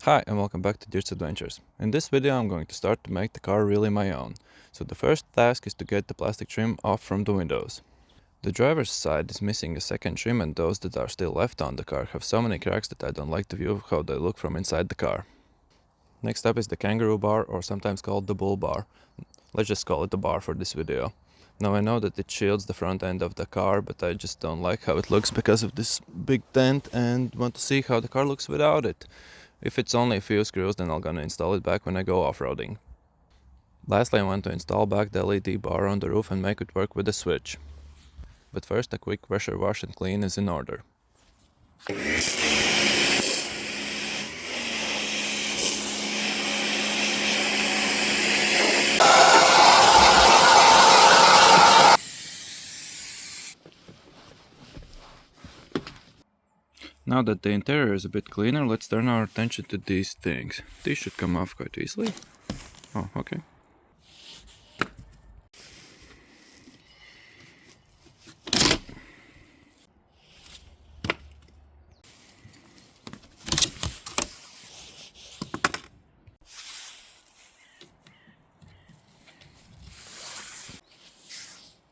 Hi and welcome back to Dirt's Adventures. In this video I'm going to start to make the car really my own. So the first task is to get the plastic trim off from the windows. The driver's side is missing a second trim, and those that are still left on the car have so many cracks that I don't like the view of how they look from inside the car. Next up is the kangaroo bar, or sometimes called the bull bar. Let's just call it the bar for this video. Now I know that it shields the front end of the car, but I just don't like how it looks because of this big dent and want to see how the car looks without it. If it's only a few screws, then I'm gonna install it back when I go off-roading. Lastly, I want to install back the LED bar on the roof and make it work with a switch. But first, a quick pressure wash and clean is in order. Now that the interior is a bit cleaner, let's turn our attention to these things. These should come off quite easily. Oh, okay.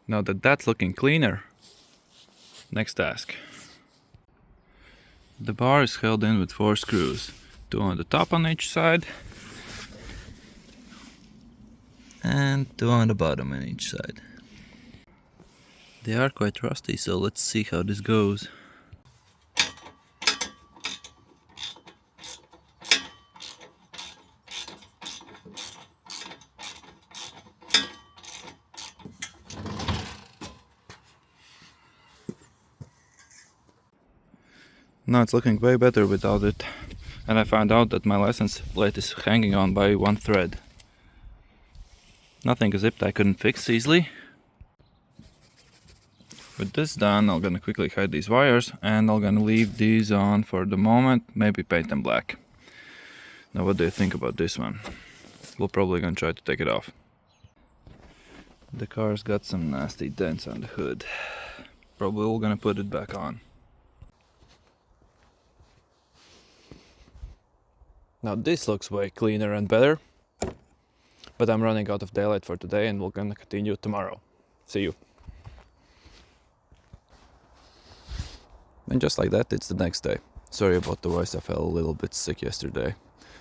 Now that that's looking cleaner, next task. The bar is held in with 4 screws, 2 on the top on each side and 2 on the bottom on each side. They are quite rusty, so let's see how this goes. Now it's looking way better without it, and I found out that my license plate is hanging on by one thread. Nothing zipped I couldn't fix easily. With this done, I'm gonna quickly hide these wires, and I'm gonna leave these on for the moment, maybe paint them black. Now what do you think about this one? We're probably gonna try to take it off. The car's got some nasty dents on the hood. Probably we're gonna put it back on. Now this looks way cleaner and better, but I'm running out of daylight for today and we're gonna continue tomorrow. See you. And just like that, it's the next day. Sorry about the voice, I felt a little bit sick yesterday.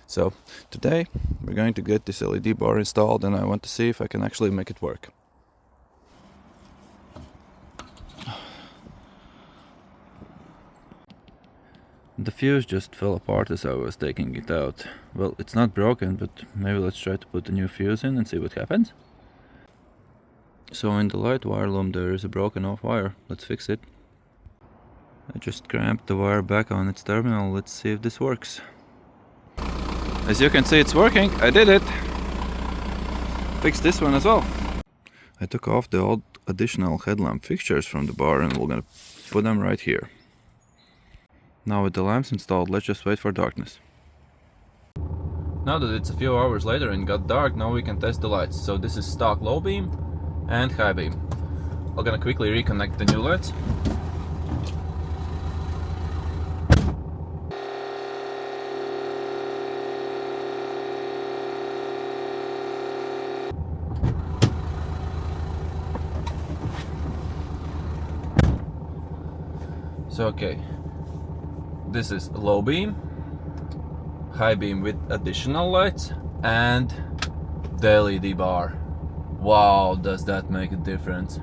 So today we're going to get this LED bar installed, and I want to see if I can actually make it work. The fuse just fell apart as I was taking it out. Well, it's not broken, but maybe let's try to put a new fuse in and see what happens. So in the light wire loom there is a broken off wire. Let's fix it. I just clamped the wire back on its terminal. Let's see if this works. As you can see, it's working. I did it. Fixed this one as well. I took off the old additional headlamp fixtures from the bar and we're gonna put them right here. Now with the lamps installed, let's just wait for darkness. Now that it's a few hours later and got dark, now we can test the lights. So this is stock low beam and high beam. I'm gonna quickly reconnect the new lights. So okay. This is low beam, high beam with additional lights, and the LED bar. Wow, does that make a difference.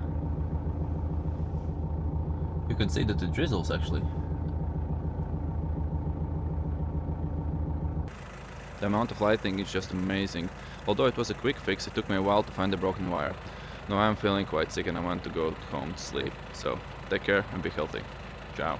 You can see that it drizzles actually. The amount of lighting is just amazing. Although it was a quick fix, it took me a while to find the broken wire. Now I'm feeling quite sick and I want to go home to sleep. So take care and be healthy. Ciao.